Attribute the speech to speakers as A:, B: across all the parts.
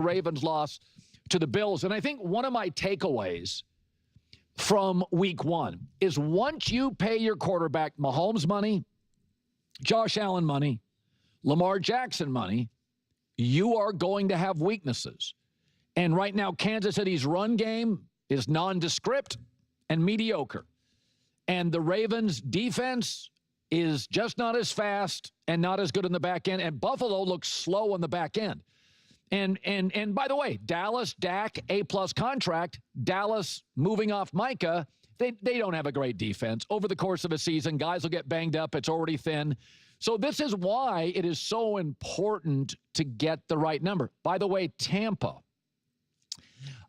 A: Ravens loss to the Bills. And I think one of my takeaways from week one is once you pay your quarterback Mahomes money, Josh Allen money, Lamar Jackson money, you are going to have weaknesses. And right now, Kansas City's run game is nondescript and mediocre. And the Ravens' defense is just not as fast and not as good in the back end. And Buffalo looks slow on the back end. And by the way, Dallas, Dak, A-plus contract, Dallas moving off Micah, they don't have a great defense. Over the course of a season, guys will get banged up. It's already thin. So this is why it is so important to get the right number. By the way, Tampa,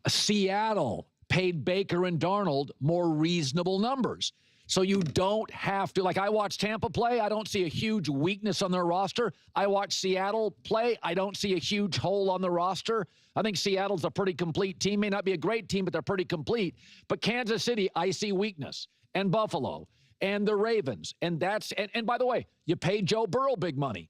A: Seattle paid Baker and Darnold more reasonable numbers. So you don't have to, like I watch Tampa play, I don't see a huge weakness on their roster. I watch Seattle play, I don't see a huge hole on the roster. I think Seattle's a pretty complete team. May not be a great team, but they're pretty complete. But Kansas City, I see weakness. And Buffalo, and the Ravens. And by the way, you pay Joe Burrow big money.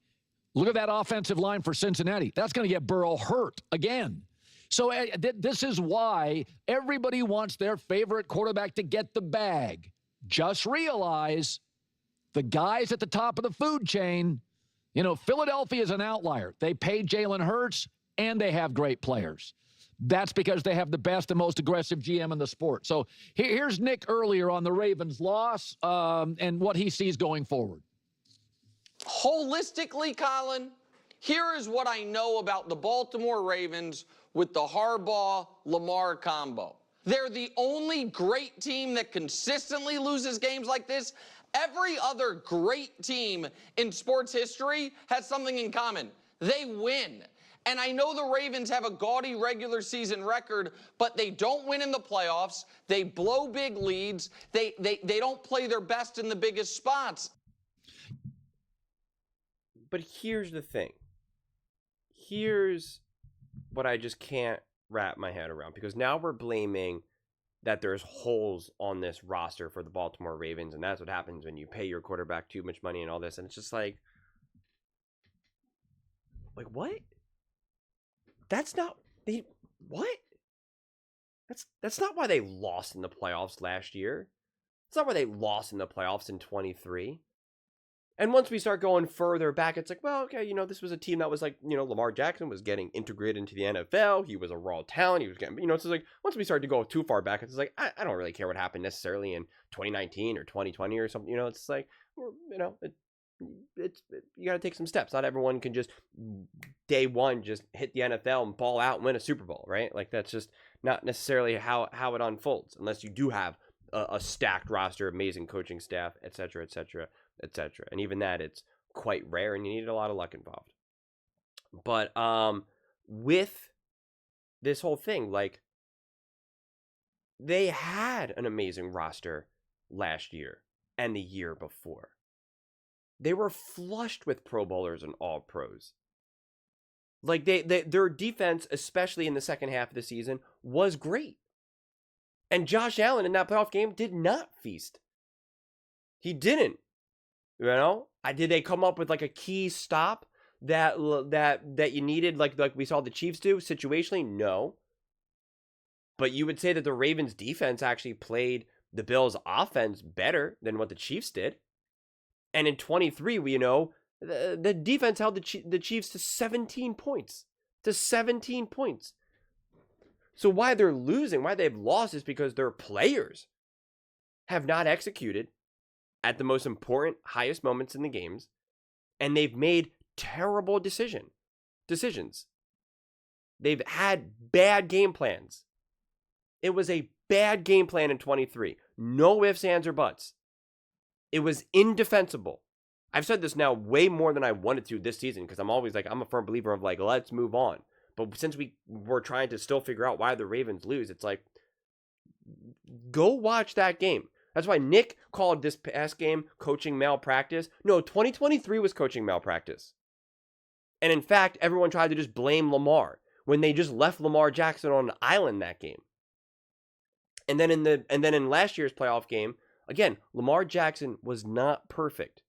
A: Look at that offensive line for Cincinnati. That's going to get Burrow hurt again. So this is why everybody wants their favorite quarterback to get the bag. Just realize the guys at the top of the food chain, Philadelphia is an outlier. They paid Jalen Hurts, and they have great players. That's because they have the best and most aggressive GM in the sport. So here's Nick earlier on the Ravens' loss and what he sees going forward.
B: Holistically, Colin, here is what I know about the Baltimore Ravens with the Harbaugh-Lamar combo. They're the only great team that consistently loses games like this. Every other great team in sports history has something in common. They win. And I know the Ravens have a gaudy regular season record, but they don't win in the playoffs. They blow big leads. They don't play their best in the biggest spots.
C: But here's the thing. Here's what I just can't wrap my head around, because now we're blaming that there's holes on this roster for the Baltimore Ravens, and that's what happens when you pay your quarterback too much money and all this. And it's just like what? That's not what? That's not why they lost in the playoffs last year. It's not why they lost in the playoffs in 23. And once we start going further back, it's like, well, okay, this was a team that was like, Lamar Jackson was getting integrated into the NFL. He was a raw talent. He was getting, it's like, once we started to go too far back, it's like, I don't really care what happened necessarily in 2019 or 2020 or something. It's like, you got to take some steps. Not everyone can just day one just hit the NFL and ball out and win a Super Bowl, right? Like, that's just not necessarily how it unfolds, unless you do have a stacked roster, amazing coaching staff, et cetera, et cetera, et cetera. And even that, it's quite rare, and you need a lot of luck involved. But with this whole thing, like, they had an amazing roster last year and the year before. They were flushed with Pro Bowlers and All Pros. Like, their defense, especially in the second half of the season, was great. And Josh Allen in that playoff game did not feast. He didn't. Did they come up with like a key stop that you needed, like we saw the Chiefs do situationally? No. But you would say that the Ravens defense actually played the Bills offense better than what the Chiefs did. And in 23, the defense held the Chiefs to 17 points. So why they're losing, why they've lost, is because their players have not executed at the most important, highest moments in the games, and they've made terrible decisions. They've had bad game plans. It was a bad game plan in 23. No ifs, ands, or buts. It was indefensible. I've said this now way more than I wanted to this season, because I'm always like, I'm a firm believer of like, let's move on. But since we were trying to still figure out why the Ravens lose, it's like, go watch that game. That's why Nick called this past game coaching malpractice. No, 2023 was coaching malpractice. And in fact, everyone tried to just blame Lamar when they just left Lamar Jackson on an island that game. And then in last year's playoff game, again, Lamar Jackson was not perfect,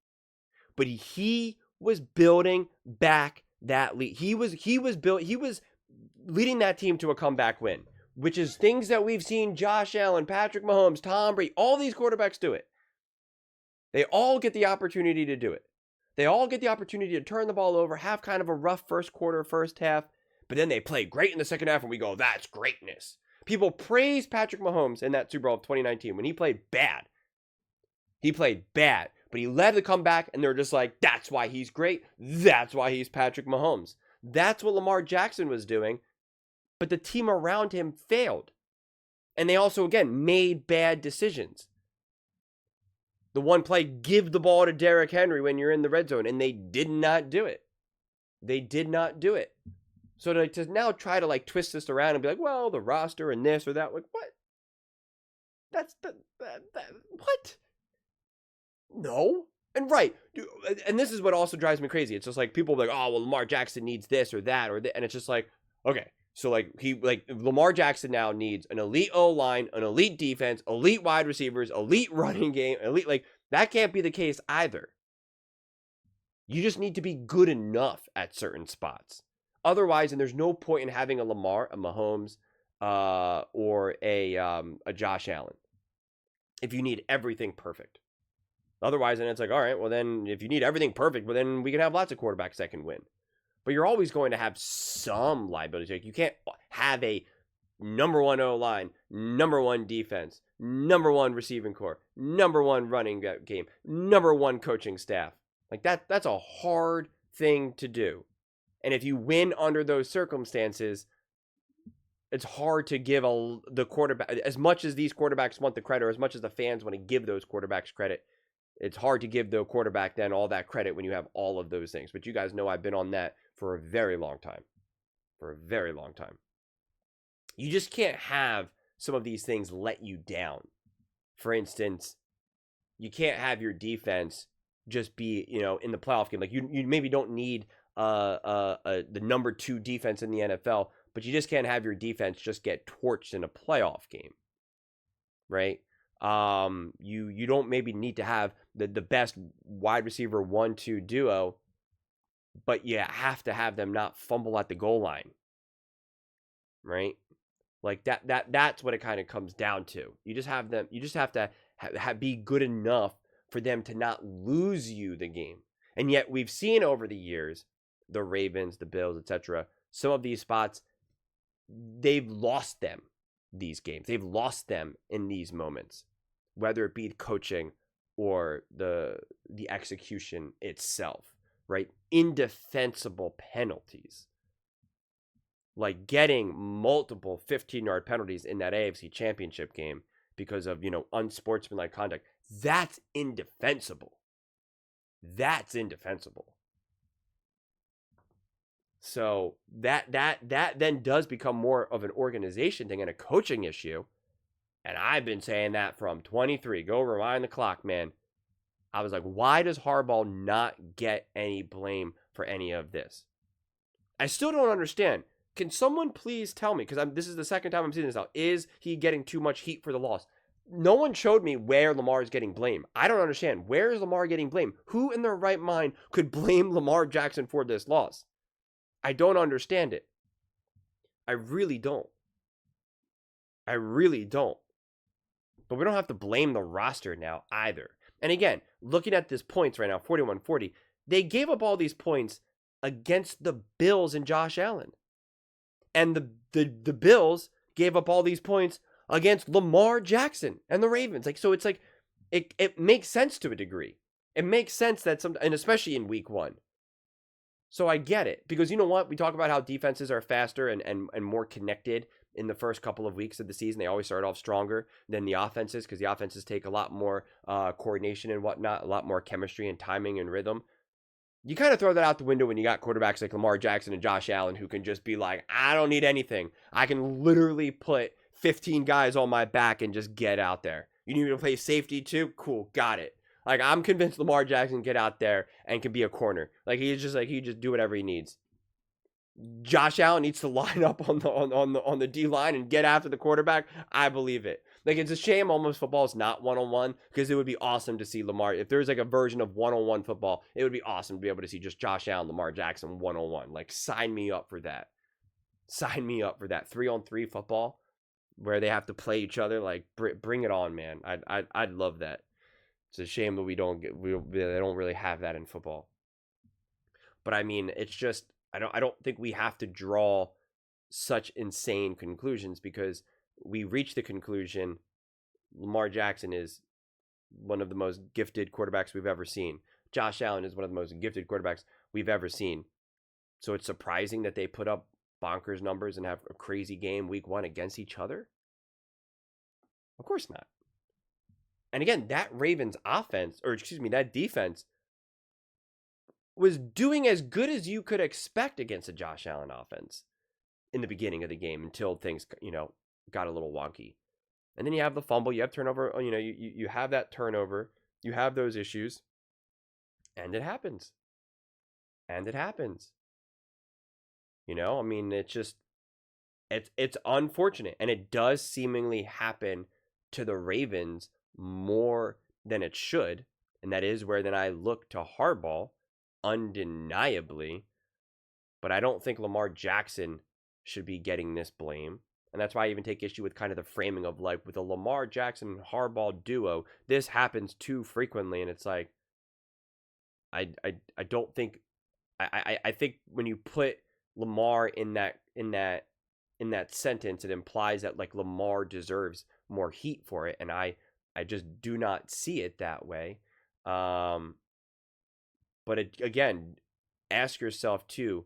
C: but he was building back that lead. He was leading that team to a comeback win, which is things that we've seen Josh Allen, Patrick Mahomes, Tom Brady, all these quarterbacks do it. They all get the opportunity to do it. They all get the opportunity to turn the ball over, have kind of a rough first quarter, first half, but then they play great in the second half and we go, that's greatness. People praise Patrick Mahomes in that Super Bowl of 2019 when he played bad. He played bad, but he led the comeback and they're just like, that's why he's great. That's why he's Patrick Mahomes. That's what Lamar Jackson was doing, but the team around him failed. And they also, again, made bad decisions. The one play, give the ball to Derrick Henry when you're in the red zone, and they did not do it. They did not do it. So to now try to like twist this around and be like, well, the roster and this or that, like what? That's what? No. And right. And this is what also drives me crazy. It's just like people are like, oh, well, Lamar Jackson needs this or that or that. And it's just like, okay. So Lamar Jackson now needs an elite O-line, an elite defense, elite wide receivers, elite running game, elite, that can't be the case either. You just need to be good enough at certain spots. Otherwise, and there's no point in having a Lamar, a Mahomes, or a Josh Allen if you need everything perfect. Otherwise, then it's like, all right, well then if you need everything perfect, well then we can have lots of quarterbacks that can win. But you're always going to have some liabilities. Like you can't have a number one O-line, number one defense, number one receiving core, number one running game, number one coaching staff. Like that's a hard thing to do. And if you win under those circumstances, it's hard to give the quarterback, as much as these quarterbacks want the credit, or as much as the fans want to give those quarterbacks credit, it's hard to give the quarterback then all that credit when you have all of those things. But you guys know I've been on that for a very long time. For a very long time. You just can't have some of these things let you down. For instance, you can't have your defense just be, in the playoff game. Like you maybe don't need the number 2 defense in the NFL, but you just can't have your defense just get torched in a playoff game. Right? You don't maybe need to have the best wide receiver 1-2 duo, but you have to have them not fumble at the goal line. Right? Like that's what it kind of comes down to. You just have to be good enough for them to not lose you the game. And yet we've seen over the years, the Ravens, the Bills, etc., some of these spots, they've lost them these games. They've lost them in these moments, whether it be coaching or the execution itself, right? Indefensible penalties. Like getting multiple 15-yard penalties in that AFC Championship game because of, unsportsmanlike conduct. That's indefensible. That's indefensible. So that then does become more of an organization thing and a coaching issue. And I've been saying that from 23. Go rewind the clock, man. I was like, why does Harbaugh not get any blame for any of this? I still don't understand. Can someone please tell me, because this is the second time I'm seeing this now, is he getting too much heat for the loss? No one showed me where Lamar is getting blame. I don't understand. Where is Lamar getting blame? Who in their right mind could blame Lamar Jackson for this loss? I don't understand it. I really don't. I really don't. But we don't have to blame the roster now either. And again, looking at these points right now, 41-40, they gave up all these points against the Bills and Josh Allen. And the Bills gave up all these points against Lamar Jackson and the Ravens. So it's like, it makes sense to a degree. It makes sense that and especially in week 1. So I get it, because you know what? We talk about how defenses are faster and more connected in the first couple of weeks of the season. They always start off stronger than the offenses, because the offenses take a lot more coordination and whatnot, a lot more chemistry and timing and rhythm. You kind of throw that out the window when you got quarterbacks like Lamar Jackson and Josh Allen who can just be like, I don't need anything. I can literally put 15 guys on my back and just get out there. You need me to play safety too? Cool, got it. Like, I'm convinced Lamar Jackson can get out there and can be a corner. Like, he just do whatever he needs. Josh Allen needs to line up on the D line and get after the quarterback. I believe it. Like, it's a shame almost football is not one-on-one, because it would be awesome to see Lamar. If there's like a version of one-on-one football, it would be awesome to be able to see just Josh Allen, Lamar Jackson one-on-one. Like, sign me up for that. Sign me up for that 3-on-3 football where they have to play each other. Like, bring it on, man. I'd love that. It's a shame that they don't really have that in football. But I mean, it's just I don't think we have to draw such insane conclusions, because we reach the conclusion Lamar Jackson is one of the most gifted quarterbacks we've ever seen. Josh Allen is one of the most gifted quarterbacks we've ever seen. So it's surprising that they put up bonkers numbers and have a crazy game week 1 against each other? Of course not. And again, that Ravens offense, or excuse me, that defense was doing as good as you could expect against a Josh Allen offense in the beginning of the game until things, got a little wonky. And then you have the fumble, you have turnover, you have that turnover, you have those issues, and it happens. And it happens. I mean, it's unfortunate, and it does seemingly happen to the Ravens more than it should, and that is where then I look to Harbaugh, undeniably, but I don't think Lamar Jackson should be getting this blame, and that's why I even take issue with kind of the framing of, like, with a Lamar Jackson Harbaugh duo, this happens too frequently, and it's like, I don't think, I think when you put Lamar in that sentence, it implies that, like, Lamar deserves more heat for it, and I just do not see it that way. But again, ask yourself too,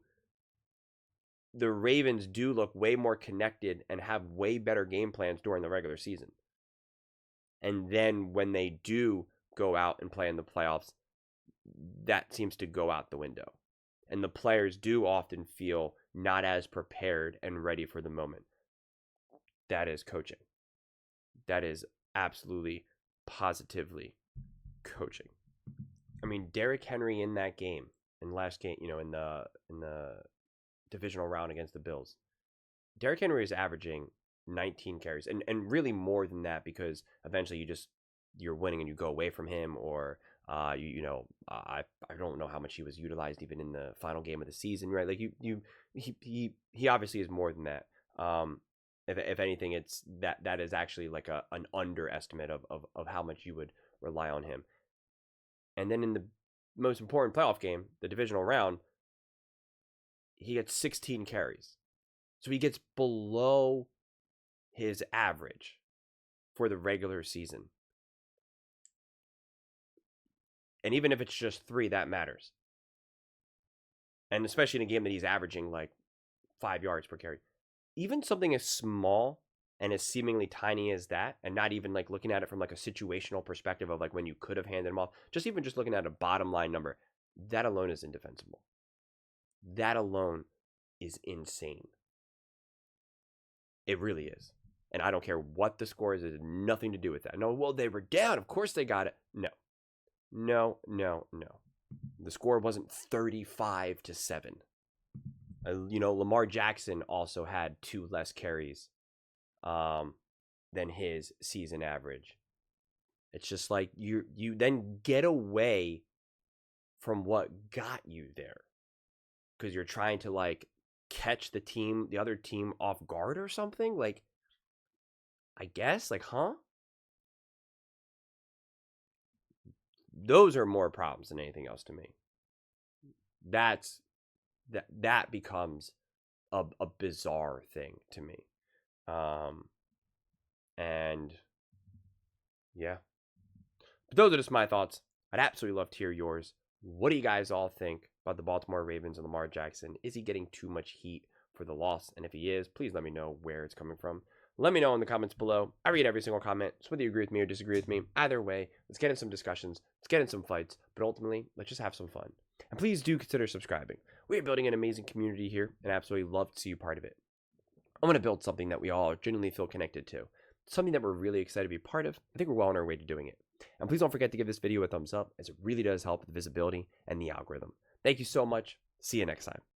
C: the Ravens do look way more connected and have way better game plans during the regular season. And then when they do go out and play in the playoffs, that seems to go out the window. And the players do often feel not as prepared and ready for the moment. That is coaching. That is absolutely, positively coaching. I mean, Derrick Henry in that game, in last game, in the divisional round against the Bills, Derrick Henry is averaging 19 carries, and really more than that, because eventually you're winning and you go away from him, or I don't know how much he was utilized even in the final game of the season, right? Like he obviously is more than that. If anything, it's that is actually like an underestimate of how much you would rely on him. And then in the most important playoff game, the divisional round, he gets 16 carries. So he gets below his average for the regular season. And even if it's just 3, that matters. And especially in a game that he's averaging like 5 yards per carry. Even something as small and as seemingly tiny as that, and not even like looking at it from like a situational perspective of like when you could have handed him off, just looking at a bottom line number, that alone is indefensible. That alone is insane. It really is. And I don't care what the score is. It has nothing to do with that. No, well, they were down. Of course they got it. No. The score wasn't 35-7. Lamar Jackson also had 2 less carries than his season average. It's just like you then get away from what got you there, because you're trying to like catch the other team off guard or something. Like, I guess, like, huh? Those are more problems than anything else to me. That becomes a bizarre thing to me. And yeah. But those are just my thoughts. I'd absolutely love to hear yours. What do you guys all think about the Baltimore Ravens and Lamar Jackson? Is he getting too much heat for the loss? And if he is, please let me know where it's coming from. Let me know in the comments below. I read every single comment, so whether you agree with me or disagree with me, either way, let's get in some discussions, let's get in some fights, but ultimately, let's just have some fun. And please do consider subscribing. We are building an amazing community here, and I absolutely love to see you part of it. I want to build something that we all genuinely feel connected to, something that we're really excited to be part of. I think we're well on our way to doing it. And please don't forget to give this video a thumbs up, as it really does help with the visibility and the algorithm. Thank you so much. See you next time.